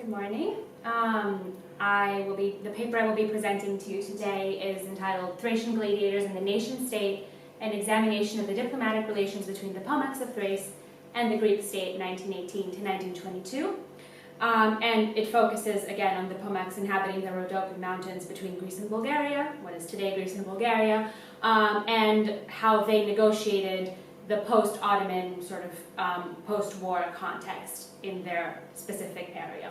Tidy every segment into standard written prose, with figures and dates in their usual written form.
Good morning. The paper I will be presenting to you today is entitled Thracian Gladiators and the Nation State, an examination of the diplomatic relations between the Pomaks of Thrace and the Greek state 1918 to 1922. And it focuses again on the Pomaks inhabiting the Rhodope mountains between Greece and Bulgaria, what is today Greece and Bulgaria, and how they negotiated the post-Ottoman sort of post-war context in their specific area.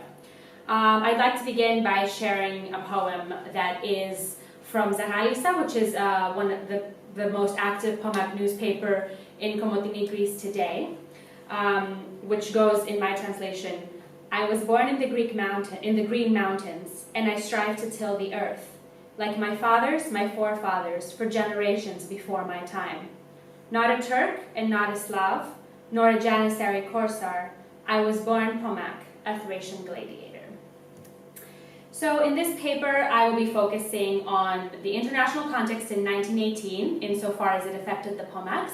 I'd like to begin by sharing a poem that is from Zahalisa, which is one of the most active Pomak newspaper in Komotini, Greece today, which goes in my translation: I was born in the Green Mountains, and I strive to till the earth, like my fathers, my forefathers, for generations before my time. Not a Turk and not a Slav, nor a Janissary Corsar, I was born Pomak, a Thracian gladiator. So in this paper, I will be focusing on the international context in 1918, insofar as it affected the Pomaks.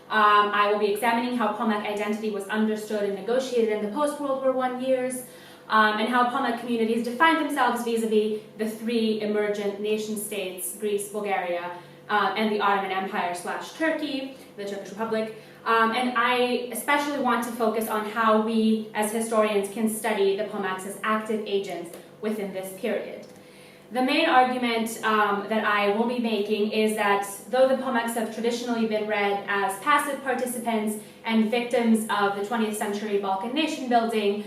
I will be examining how Pomak identity was understood and negotiated in the post-World War I years, and how Pomak communities defined themselves vis-a-vis the three emergent nation-states, Greece, Bulgaria, and the Ottoman Empire / Turkey, the Turkish Republic. And I especially want to focus on how we, as historians, can study the Pomaks as active agents within this period. The main argument that I will be making is that though the Pomaks have traditionally been read as passive participants and victims of the 20th century Balkan nation building,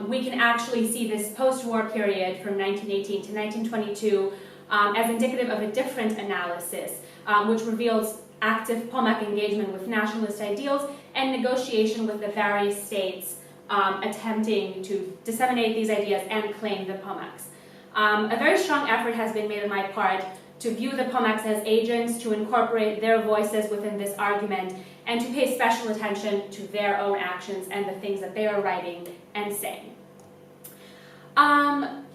we can actually see this post-war period from 1918 to 1922 as indicative of a different analysis, which reveals active Pomak engagement with nationalist ideals and negotiation with the various states attempting to disseminate these ideas and claim the Pomaks. A very strong effort has been made on my part to view the Pomaks as agents, to incorporate their voices within this argument, and to pay special attention to their own actions and the things that they are writing and saying.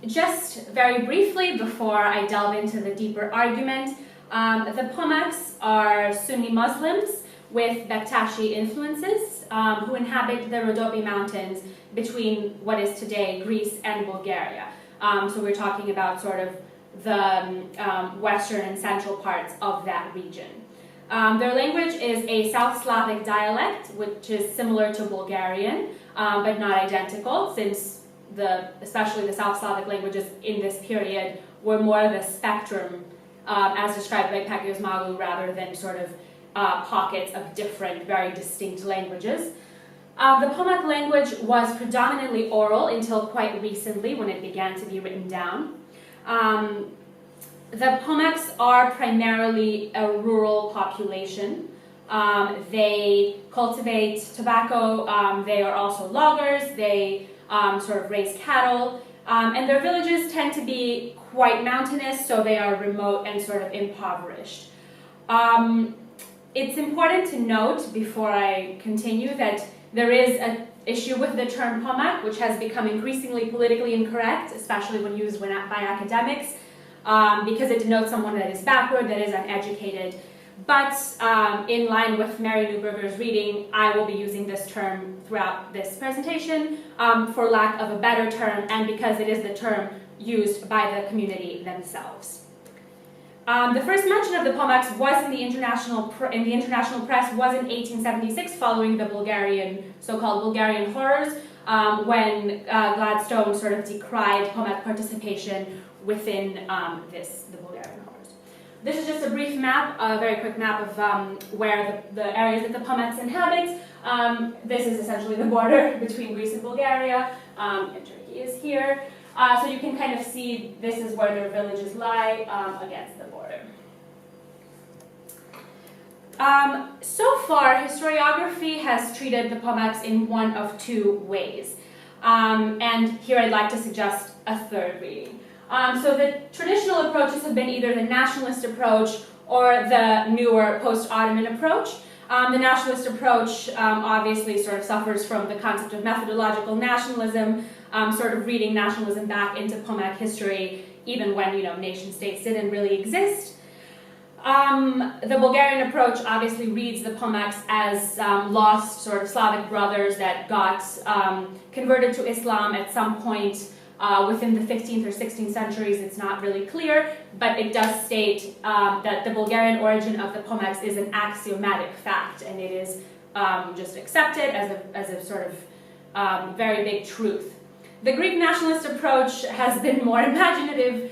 Just very briefly, before I delve into the deeper argument, the Pomaks are Sunni Muslims with Bektashi influences who inhabit the Rhodope mountains between what is today Greece and Bulgaria. So we're talking about sort of the western and central parts of that region. Their language is a South Slavic dialect, which is similar to Bulgarian, but not identical, since especially the South Slavic languages in this period were more of a spectrum, as described by Pekiosmagu, rather than sort of pockets of different, very distinct languages. The Pomak language was predominantly oral until quite recently, when it began to be written down. The Pomaks are primarily a rural population. They cultivate tobacco, they are also loggers, they sort of raise cattle, and their villages tend to be quite mountainous, so they are remote and sort of impoverished. It's important to note, before I continue, that there is an issue with the term Pomak, which has become increasingly politically incorrect, especially when used by academics, because it denotes someone that is backward, that is uneducated. But in line with Mary Newberger's reading, I will be using this term throughout this presentation for lack of a better term, and because it is the term used by the community themselves. The first mention of the Pomaks was in the international press was in 1876, following the so-called Bulgarian horrors, when Gladstone sort of decried Pomak participation within the Bulgarian horrors. This is just a brief map, a very quick map of where the areas that the Pomaks inhabit. This is essentially the border between Greece and Bulgaria, and Turkey is here. So you can kind of see this is where their villages lie against the border. So far, historiography has treated the Pomaks in one of two ways. And here I'd like to suggest a third reading. So the traditional approaches have been either the nationalist approach or the newer post-Ottoman approach. The nationalist approach obviously sort of suffers from the concept of methodological nationalism, sort of reading nationalism back into Pomak history, even when nation states didn't really exist. The Bulgarian approach obviously reads the Pomaks as lost sort of Slavic brothers that got converted to Islam at some point within the 15th or 16th centuries. It's not really clear, but it does state that the Bulgarian origin of the Pomaks is an axiomatic fact, and it is just accepted as a sort of very big truth. The Greek nationalist approach has been more imaginative,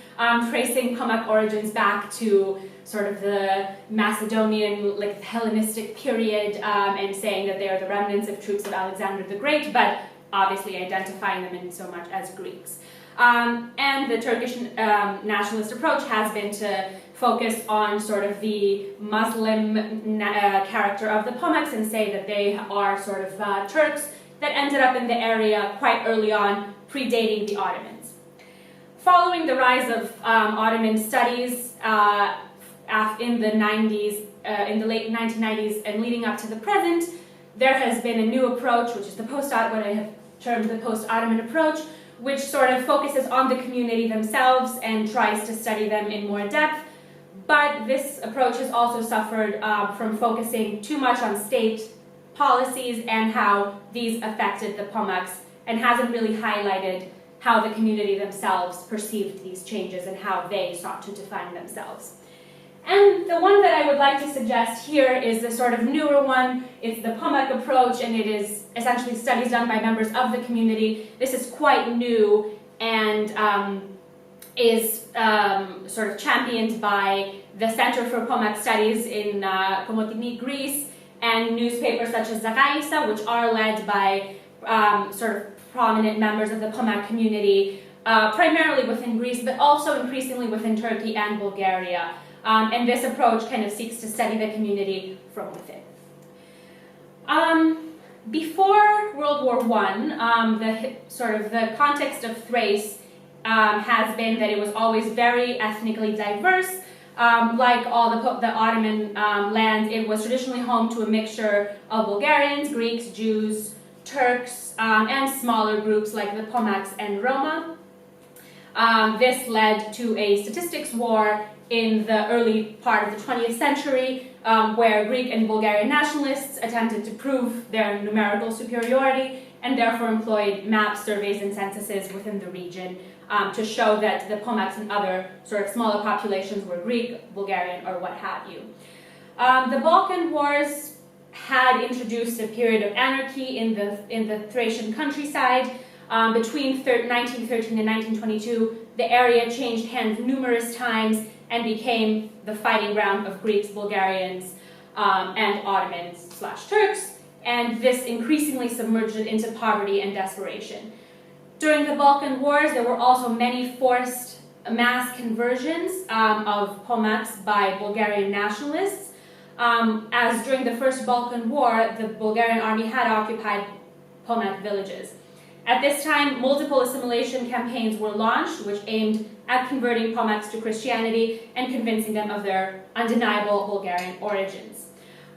tracing Pomak origins back to sort of the Macedonian, like Hellenistic period, and saying that they are the remnants of troops of Alexander the Great, but obviously identifying them in so much as Greeks. And the Turkish nationalist approach has been to focus on sort of the Muslim character of the Pomaks and say that they are sort of Turks that ended up in the area quite early on, predating the Ottomans. Following the rise of Ottoman studies in the 90s, in the late 1990s and leading up to the present, there has been a new approach, which is what I have termed the post-Ottoman approach, which sort of focuses on the community themselves and tries to study them in more depth. But this approach has also suffered from focusing too much on state policies and how these affected the Pomaks, and hasn't really highlighted how the community themselves perceived these changes and how they sought to define themselves. And the one that I would like to suggest here is the sort of newer one. It's the Pomak approach, and it is essentially studies done by members of the community. This is quite new and is sort of championed by the Center for Pomak Studies in Komotini, Greece, and newspapers such as Zagaisa, which are led by sort of prominent members of the Pomak community, primarily within Greece, but also increasingly within Turkey and Bulgaria. And this approach kind of seeks to study the community from within. Before World War I, the context of Thrace has been that it was always very ethnically diverse. Like all the Ottoman lands, it was traditionally home to a mixture of Bulgarians, Greeks, Jews, Turks, and smaller groups like the Pomaks and Roma. This led to a statistics war in the early part of the 20th century, where Greek and Bulgarian nationalists attempted to prove their numerical superiority and therefore employed maps, surveys, and censuses within the region to show that the Pomaks and other sort of smaller populations were Greek, Bulgarian, or what have you. The Balkan Wars had introduced a period of anarchy in the Thracian countryside. Between 1913 and 1922, the area changed hands numerous times and became the fighting ground of Greeks, Bulgarians, and Ottomans/Turks, and this increasingly submerged it into poverty and desperation. During the Balkan Wars, there were also many forced mass conversions of Pomaks by Bulgarian nationalists, as during the First Balkan War, the Bulgarian army had occupied Pomak villages. At this time, multiple assimilation campaigns were launched, which aimed at converting Pomaks to Christianity and convincing them of their undeniable Bulgarian origins.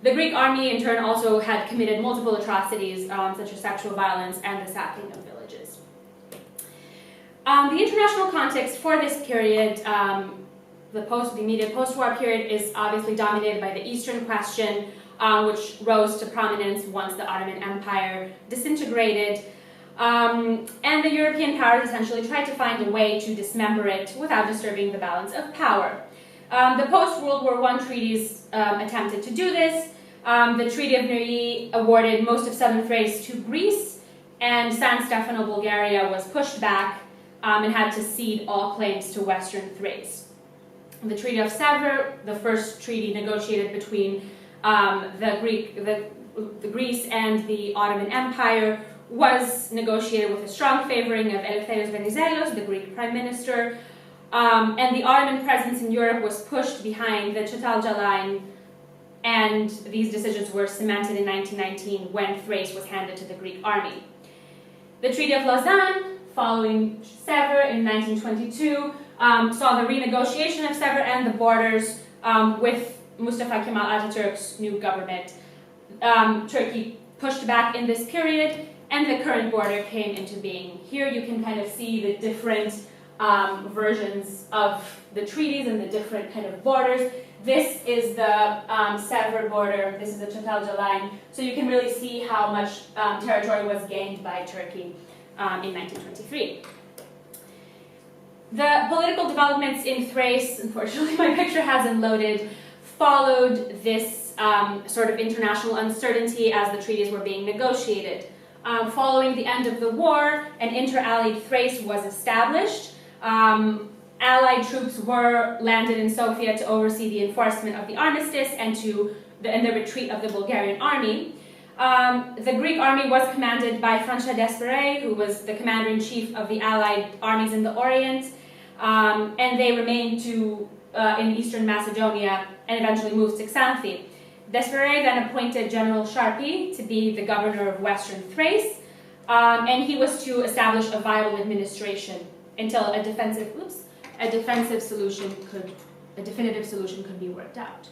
The Greek army, in turn, also had committed multiple atrocities, such as sexual violence and the sacking of villages. The international context for this period, the immediate post-war period, is obviously dominated by the Eastern question, which rose to prominence once the Ottoman Empire disintegrated. And the European powers essentially tried to find a way to dismember it without disturbing the balance of power. The post-World War I treaties attempted to do this. The Treaty of Neuilly awarded most of southern Thrace to Greece, and San Stefano, Bulgaria, was pushed back and had to cede all claims to western Thrace. The Treaty of Sèvres, the first treaty negotiated between Greece and the Ottoman Empire, was negotiated with a strong favoring of Eleftherios Venizelos, the Greek prime minister, and the Ottoman presence in Europe was pushed behind the Çatalca line, and these decisions were cemented in 1919 when Thrace was handed to the Greek army. The Treaty of Lausanne, following Sèvres in 1922, saw the renegotiation of Sèvres and the borders with Mustafa Kemal Atatürk's new government. Turkey pushed back in this period, and the current border came into being. Here you can kind of see the different versions of the treaties and the different kind of borders. This is the Sevr border, this is the Çatalca line, so you can really see how much territory was gained by Turkey in 1923. The political developments in Thrace, unfortunately my picture hasn't loaded, followed this sort of international uncertainty as the treaties were being negotiated. Following the end of the war, an inter-allied Thrace was established. Allied troops were landed in Sofia to oversee the enforcement of the armistice and the retreat of the Bulgarian army. The Greek army was commanded by Franța Despre, who was the commander-in-chief of the Allied armies in the Orient, and they remained in eastern Macedonia and eventually moved to Xanthi. Despre then appointed General Sharkey to be the governor of western Thrace, and he was to establish a viable administration until a definitive solution could be worked out.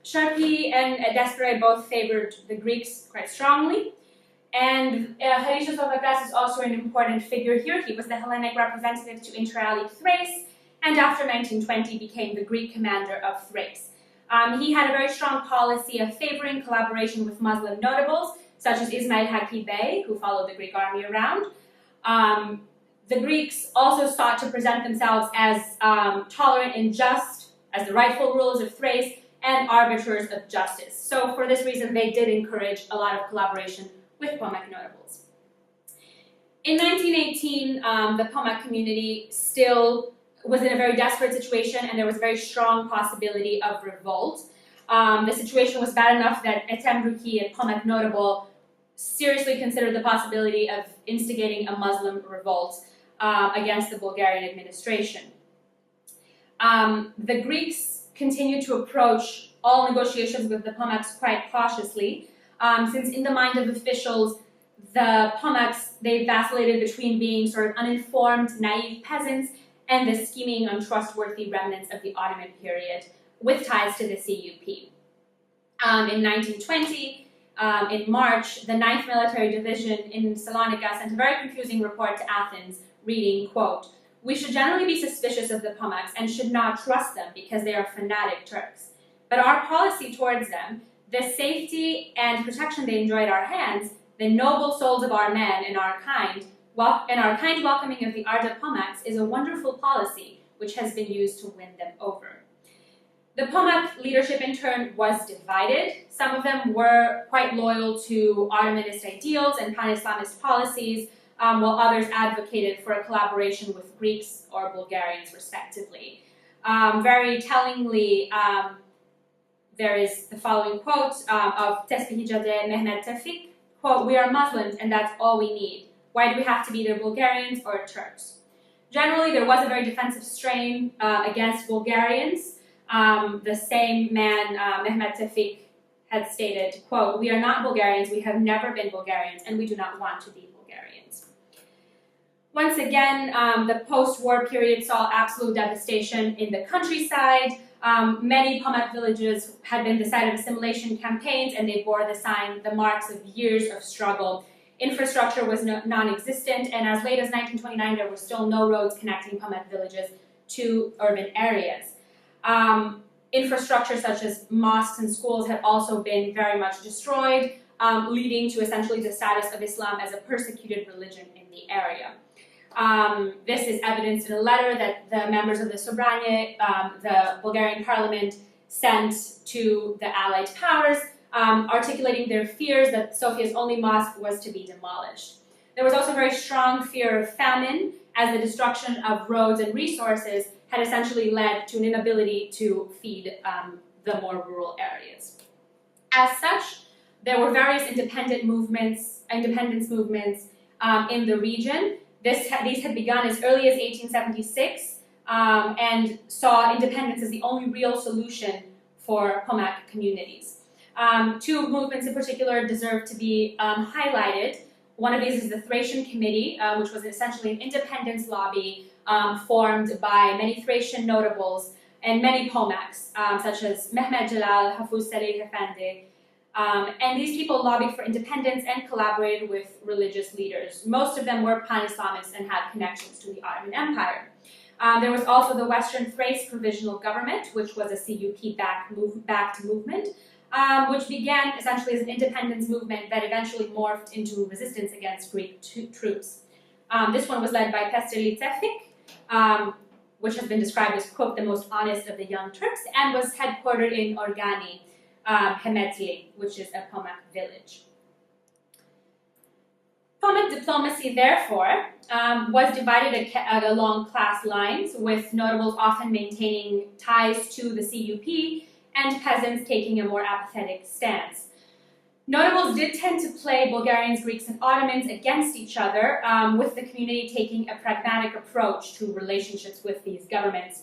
Sharkey and Despre both favored the Greeks quite strongly, and Harisha Sofakras is also an important figure here. He was the Hellenic representative to inter-allied Thrace, and after 1920 became the Greek commander of Thrace. He had a very strong policy of favoring collaboration with Muslim notables, such as Ismail Hakkı Bey, who followed the Greek army around. The Greeks also sought to present themselves as tolerant and just, as the rightful rulers of Thrace, and arbiters of justice. So for this reason, they did encourage a lot of collaboration with Pomak notables. In 1918, the Pomak community still was in a very desperate situation, and there was a very strong possibility of revolt. The situation was bad enough that Ethem Ruki, a Pomak notable, seriously considered the possibility of instigating a Muslim revolt against the Bulgarian administration. The Greeks continued to approach all negotiations with the Pomaks quite cautiously, since in the mind of officials, the Pomaks, they vacillated between being sort of uninformed, naive peasants and the scheming, untrustworthy remnants of the Ottoman period with ties to the CUP. In 1920, in March, the 9th Military Division in Salonika sent a very confusing report to Athens, reading, quote, "We should generally be suspicious of the Pomaks and should not trust them because they are fanatic Turks. But our policy towards them, the safety and protection they enjoy at our hands, the noble souls of our men and our kind welcoming of the Arda Pomaks is a wonderful policy which has been used to win them over." The Pomak leadership in turn was divided. Some of them were quite loyal to Ottomanist ideals and pan-Islamist policies, while others advocated for a collaboration with Greeks or Bulgarians, respectively. Very tellingly, there is the following quote of Tespihizadeh Mehmet Tevfik, quote, "We are Muslims and that's all we need. Why do we have to be either Bulgarians or Turks?" Generally, there was a very defensive strain against Bulgarians. The same man, Mehmet Tevfik, had stated, quote, "We are not Bulgarians, we have never been Bulgarians, and we do not want to be Bulgarians." Once again, the post-war period saw absolute devastation in the countryside. Many Pomak villages had been the site of assimilation campaigns, and they bore the marks of years of struggle. Infrastructure was non-existent, and as late as 1929, there were still no roads connecting Pomak villages to urban areas. Infrastructure such as mosques and schools had also been very much destroyed, leading to essentially the status of Islam as a persecuted religion in the area. This is evidenced in a letter that the members of the Sobranje, the Bulgarian parliament, sent to the Allied powers, articulating their fears that Sofia's only mosque was to be demolished. There was also a very strong fear of famine, as the destruction of roads and resources had essentially led to an inability to feed the more rural areas. As such, there were various independence movements in the region. These had begun as early as 1876 and saw independence as the only real solution for Pomak communities. Two movements in particular deserve to be highlighted. One of these is the Thracian Committee, which was essentially an independence lobby formed by many Thracian notables and many Pomaks, such as Mehmet Celal, Hafuz Salih Efendi. And these people lobbied for independence and collaborated with religious leaders. Most of them were pan-Islamists and had connections to the Ottoman Empire. There was also the Western Thrace Provisional Government, which was a CUP-backed movement, which began essentially as an independence movement that eventually morphed into resistance against Greek troops. This one was led by Postgraduate, which has been described as, quote, the most honest of the young Turks, and was headquartered in Organi, Hemetli, which is a Pomak village. Pomak diplomacy, therefore, was divided along class lines, with notables often maintaining ties to the CUP and peasants taking a more apathetic stance. Notables did tend to play Bulgarians, Greeks, and Ottomans against each other, with the community taking a pragmatic approach to relationships with these governments.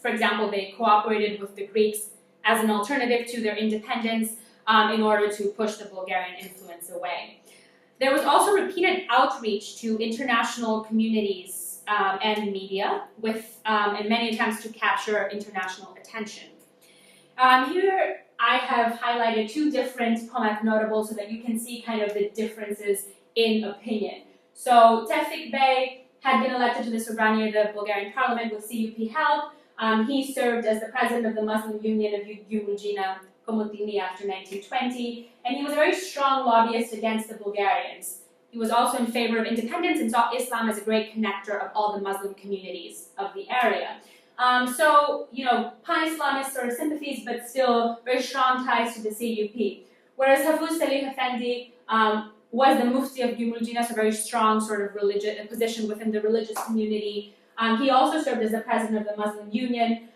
For example, they cooperated with the Greeks as an alternative to their independence in order to push the Bulgarian influence away. There was also repeated outreach to international communities and media, with in many attempts to capture international attention. Here I have highlighted two different Pomak notables so that you can see kind of the differences in opinion. So Tevfik Bey had been elected to the Sobranie of the Bulgarian parliament with CUP help. He served as the president of the Muslim Union of Gümülcina Komutini after 1920, and he was a very strong lobbyist against the Bulgarians. He was also in favor of independence and saw Islam as a great connector of all the Muslim communities of the area. So, pan-Islamist sort of sympathies, but still very strong ties to the CUP. Whereas Hafuz Salih Effendi was the Mufti of Gümülcina, so very strong sort of religious position within the religious community. He also served as the president of the Muslim Union,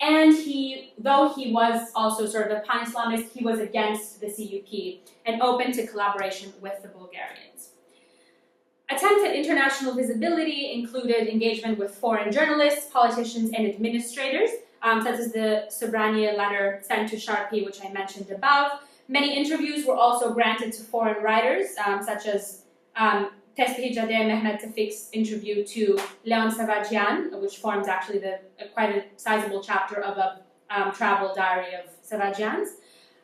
and though he was also sort of a pan-Islamist, he was against the CUP and open to collaboration with the Bulgarians. Attempts at international visibility included engagement with foreign journalists, politicians, and administrators, such as the Sobranie letter sent to Sharkey, which I mentioned above. Many interviews were also granted to foreign writers, such as Postgraduate Mehmet Tevfik's interview to Leon Savajian, which forms actually quite a sizable chapter of a travel diary of Savajian's.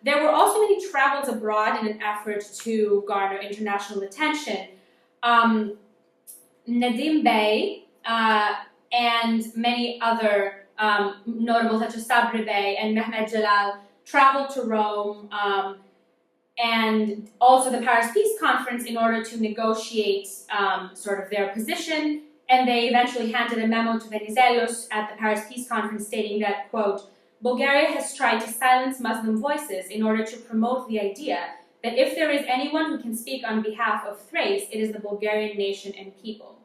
There were also many travels abroad in an effort to garner international attention. Nedim Bey and many other notables such as Sabri Bey and Mehmet Celal traveled to Rome and also the Paris Peace Conference in order to negotiate sort of their position, and they eventually handed a memo to Venizelos at the Paris Peace Conference stating that, quote, Bulgaria has tried to silence Muslim voices in order to promote the idea that if there is anyone who can speak on behalf of Thrace, it is the Bulgarian nation and people.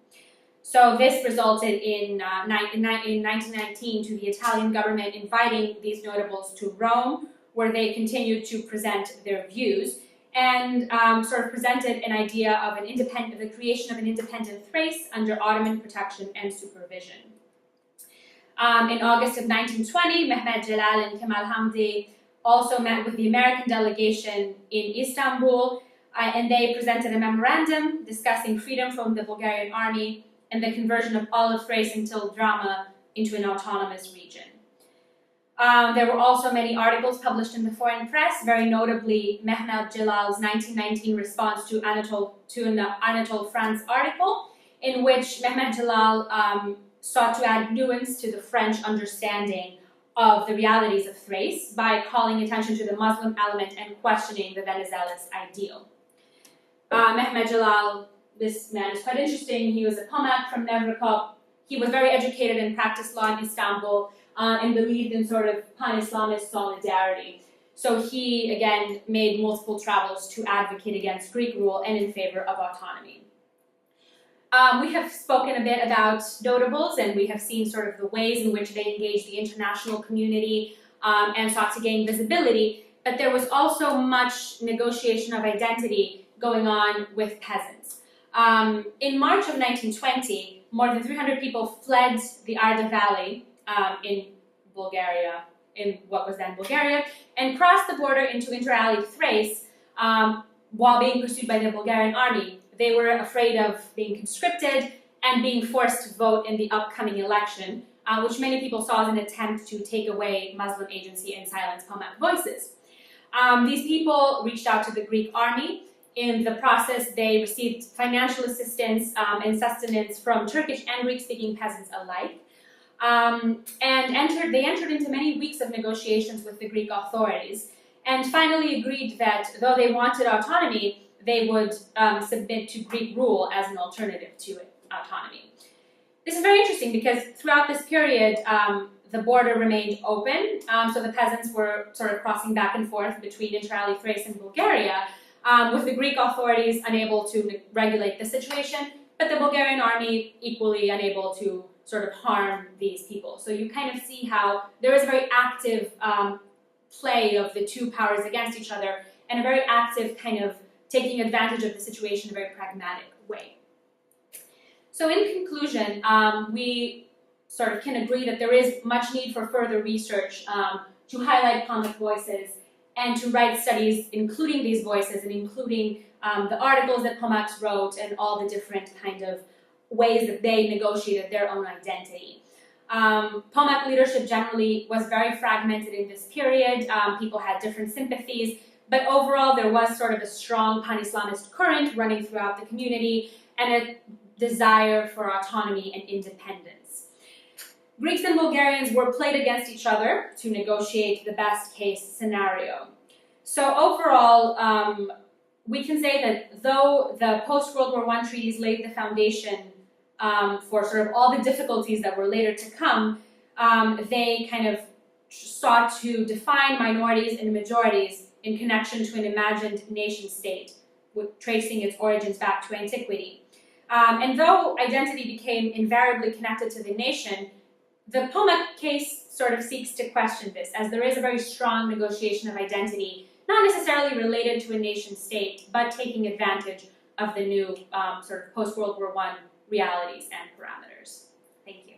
So this resulted in 1919 to the Italian government inviting these notables to Rome, where they continued to present their views and sort of presented an idea of the creation of an independent Thrace under Ottoman protection and supervision. In August of 1920, Mehmet Celal and Kemal Hamdi also met with the American delegation in Istanbul, and they presented a memorandum discussing freedom from the Bulgarian army and the conversion of all of Thrace until Drama into an autonomous region. There were also many articles published in the foreign press, very notably Mehmet Celal's 1919 response to an Anatole France article, in which Mehmet Celal sought to add nuance to the French understanding of the realities of Thrace by calling attention to the Muslim element and questioning the Venizelos ideal. Mehmet Celal, this man is quite interesting. He was a Pomak from Nevrikop. He was very educated and practiced law in Istanbul and believed in sort of pan-Islamist solidarity. So he, again, made multiple travels to advocate against Greek rule and in favor of autonomy. We have spoken a bit about notables, and we have seen sort of the ways in which they engaged the international community and sought to gain visibility, but there was also much negotiation of identity going on with peasants. In March of 1920, more than 300 people fled the Arda Valley in Bulgaria, in what was then Bulgaria, and crossed the border into inter alia Thrace while being pursued by the Bulgarian army. They were afraid of being conscripted and being forced to vote in the upcoming election, which many people saw as an attempt to take away Muslim agency and silence Pomak voices. These people reached out to the Greek army. In the process, they received financial assistance and sustenance from Turkish and Greek-speaking peasants alike. they entered into many weeks of negotiations with the Greek authorities, and finally agreed that though they wanted autonomy, they would submit to Greek rule as an alternative to autonomy. This is very interesting because throughout this period, the border remained open, so the peasants were sort of crossing back and forth between inter alia Thrace and Bulgaria, with the Greek authorities unable to regulate the situation, but the Bulgarian army equally unable to sort of harm these people. So you kind of see how there is a very active play of the two powers against each other, and a very active kind of taking advantage of the situation in a very pragmatic way. So in conclusion, we sort of can agree that there is much need for further research to highlight Pomak voices and to write studies including these voices and including the articles that Pomaks wrote and all the different kind of ways that they negotiated their own identity. Pomak leadership generally was very fragmented in this period. People had different sympathies, but overall there was sort of a strong pan-Islamist current running throughout the community and a desire for autonomy and independence. Greeks and Bulgarians were played against each other to negotiate the best case scenario. So overall, we can say that though the post-World War I treaties laid the foundation for sort of all the difficulties that were later to come, they kind of sought to define minorities and majorities in connection to an imagined nation-state, tracing its origins back to antiquity. And though identity became invariably connected to the nation, the Pomak case sort of seeks to question this, as there is a very strong negotiation of identity, not necessarily related to a nation-state, but taking advantage of the new sort of post-World War I realities and parameters. Thank you.